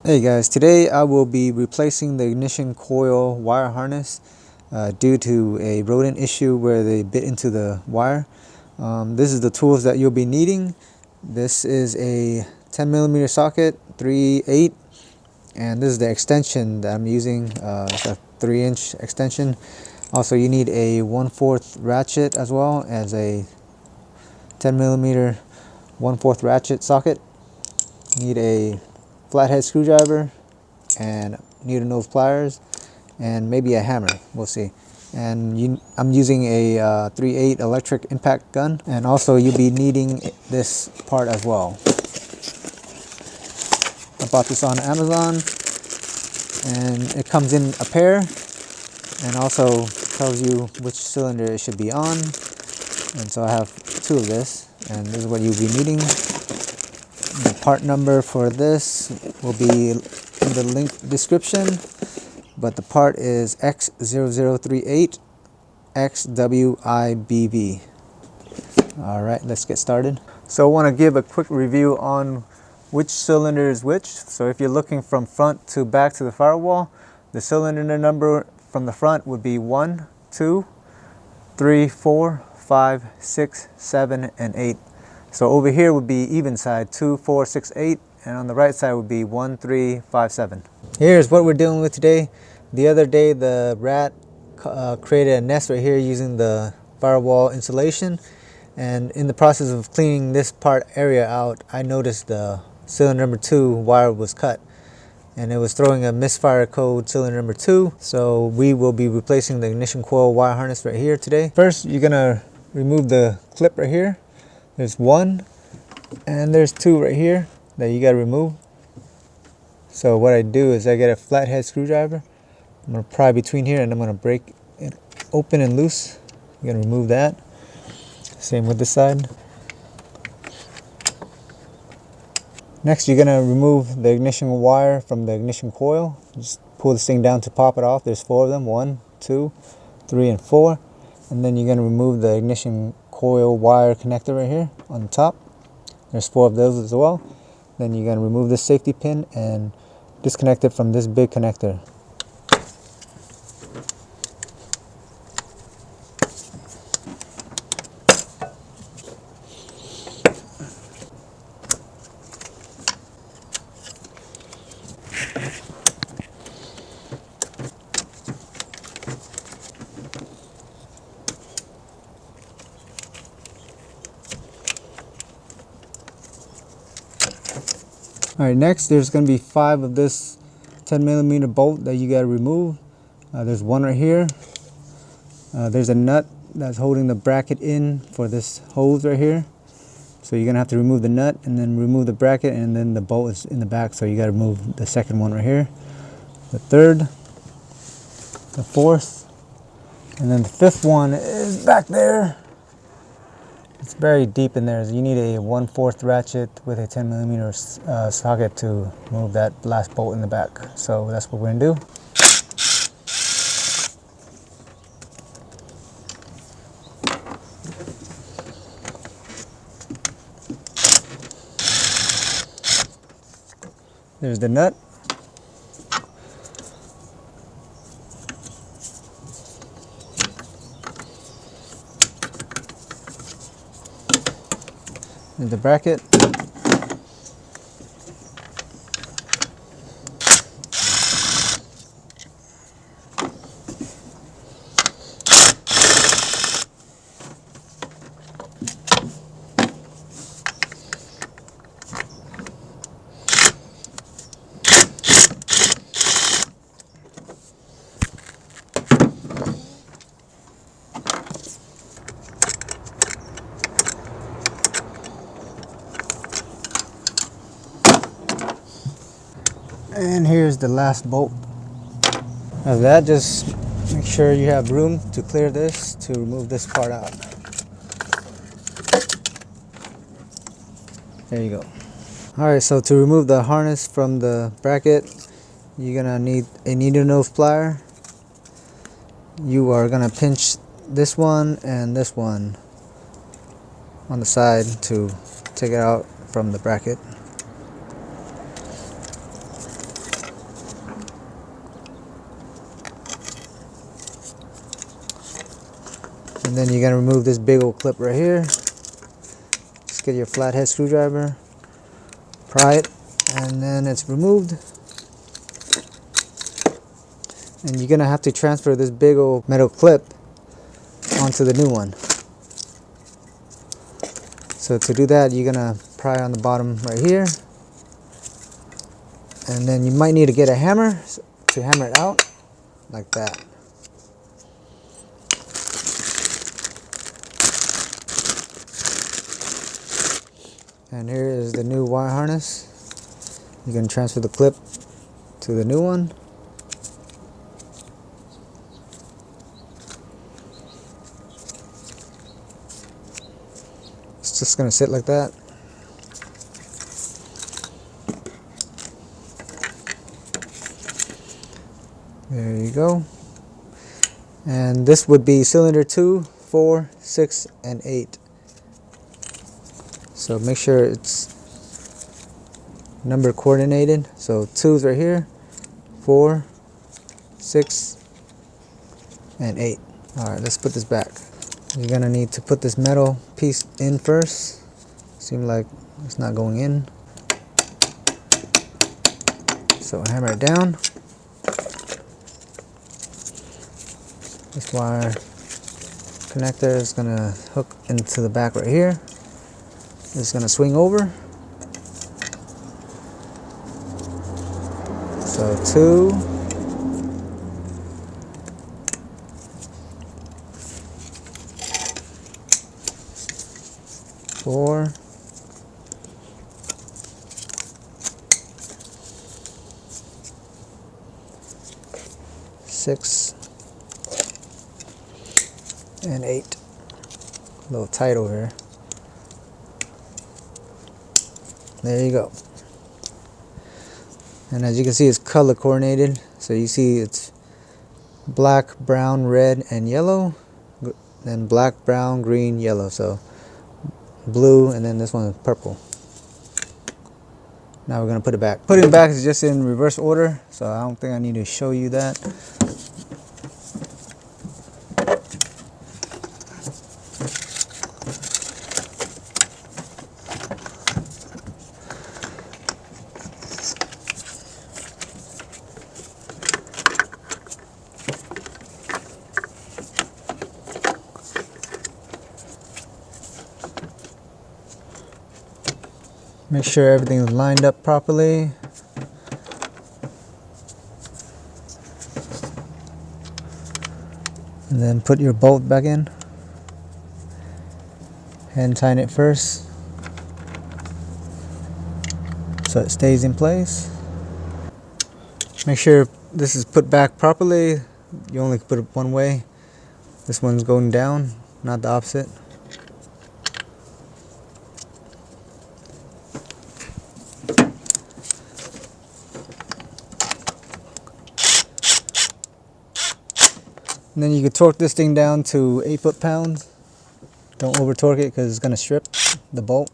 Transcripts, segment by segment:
Hey guys, today I will be replacing the ignition coil wire harness due to a rodent issue where they bit into the wire. This is the tools that you'll be needing. This is a 10mm socket, 3/8, and this is the extension that I'm using. It's a 3-inch extension. Also, you need a 1/4 ratchet as well as a 10mm 1/4 ratchet socket. You need a flathead screwdriver and needle nose pliers and maybe a hammer, we'll see. And I'm using a 3/8 electric impact gun, and also you'll be needing this part as well. I bought this on Amazon and it comes in a pair and also tells you which cylinder it should be on. And so I have two of this, and this is what you'll be needing. The part number for this will be in the link description, but the part is X0038XWIBV. Alright, let's get started. So I want to give a quick review on which cylinder is which. So if you're looking from front to back to the firewall, the cylinder number from the front would be 1, 2, 3, 4, 5, 6, 7, and 8. So over here would be even side 2, 4, 6, 8, and on the right side would be 1, 3, 5, 7. Here's what we're dealing with today. The other day the rat created a nest right here using the firewall insulation, and in the process of cleaning this part area out, I noticed the cylinder number 2 wire was cut, and it was throwing a misfire code cylinder number 2. So we will be replacing the ignition coil wire harness right here today. First, you're gonna remove the clip right here. There's 1 and there's 2 right here that you got to remove. So what I do is I get a flathead screwdriver. I'm going to pry between here and I'm going to break it open and loose. You're going to remove that. Same with this side. Next, you're going to remove the ignition wire from the ignition coil. Just pull this thing down to pop it off. There's 4 of them. 1, 2, 3, and 4. And then you're going to remove the ignition coil wire connector right here on the top. There's 4 of those as well. Then you're going to remove this safety pin and disconnect it from this big connector. Alright, next there's going to be 5 of this 10mm bolt that you got to remove. There's 1 right here. There's a nut that's holding the bracket in for this hose right here. So you're going to have to remove the nut and then remove the bracket, and then the bolt is in the back, so you got to remove the second one right here. The third, the fourth, and then the 5th one is back there. It's very deep in there. You need a 1/4 ratchet with a 10mm socket to remove that last bolt in the back. So that's what we're going to do. There's the nut. There's the bracket. And here's the last bolt. After that, just make sure you have room to clear this to remove this part out. There you go. Alright, so to remove the harness from the bracket, you're gonna need a needle nose plier. You are gonna pinch this one and this one on the side to take it out from the bracket. And then you're gonna remove this big old clip right here. Just get your flathead screwdriver, pry it, and then it's removed. And you're gonna have to transfer this big old metal clip onto the new one. So to do that, you're gonna pry on the bottom right here. And then you might need to get a hammer to hammer it out, like that. And here is the new wire harness. You're gonna transfer the clip to the new one. It's just gonna sit like that. There you go. And this would be cylinder 2, 4, 6, and 8. So make sure it's number coordinated. So 2 is right here, 4, 6, and 8. Alright, let's put this back. You're gonna need to put this metal piece in first. Seems like it's not going in. So hammer it down. This wire connector is gonna hook into the back right here. It's gonna swing over. So 2, 4, 6, and 8. A little tight over here. There you go. And as you can see, it's color coordinated. So you see it's black, brown, red, and yellow. Then black, brown, green, yellow. So blue, and then this one is purple. Now we're gonna put it back. Putting it back is just in reverse order, so I don't think I need to show you that. Make sure everything's lined up properly. And then put your bolt back in. Hand tighten it first so it stays in place. Make sure this is put back properly. You only put it one way. This one's going down, not the opposite. And then you can torque this thing down to 8 foot-pounds. Don't over torque it because it's going to strip the bolt.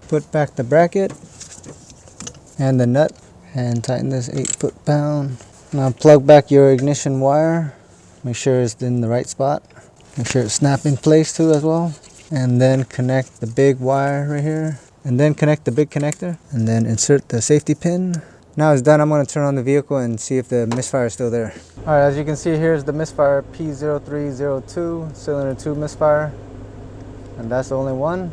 Put back the bracket and the nut and tighten this 8 foot-pound. Now plug back your ignition wire. Make sure it's in the right spot. Make sure it's snapped in place too as well. And then connect the big wire right here. And then connect the big connector. And then insert the safety pin. Now it's done, I'm going to turn on the vehicle and see if the misfire is still there. Alright, as you can see, here's the misfire P0302, cylinder 2 misfire. And that's the only one.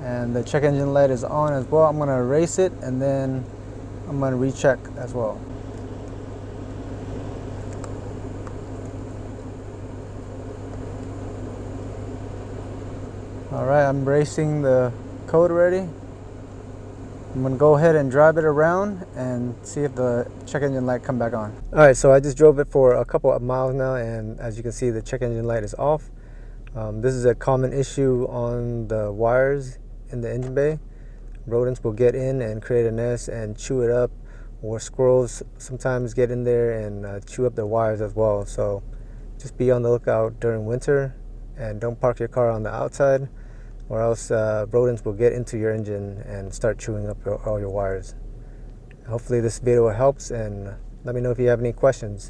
And the check engine light is on as well. I'm going to erase it and then I'm going to recheck as well. Alright, I'm erasing the code already. I'm gonna go ahead and drive it around and see if the check engine light come back on. All right, so I just drove it for a couple of miles now, and as you can see, the check engine light is off. This is a common issue on the wires in the engine bay. Rodents will get in and create a nest and chew it up, or squirrels sometimes get in there and chew up the wires as well. So just be on the lookout during winter, and don't park your car on the outside, or else rodents will get into your engine and start chewing up all your wires. Hopefully this video helps, and let me know if you have any questions.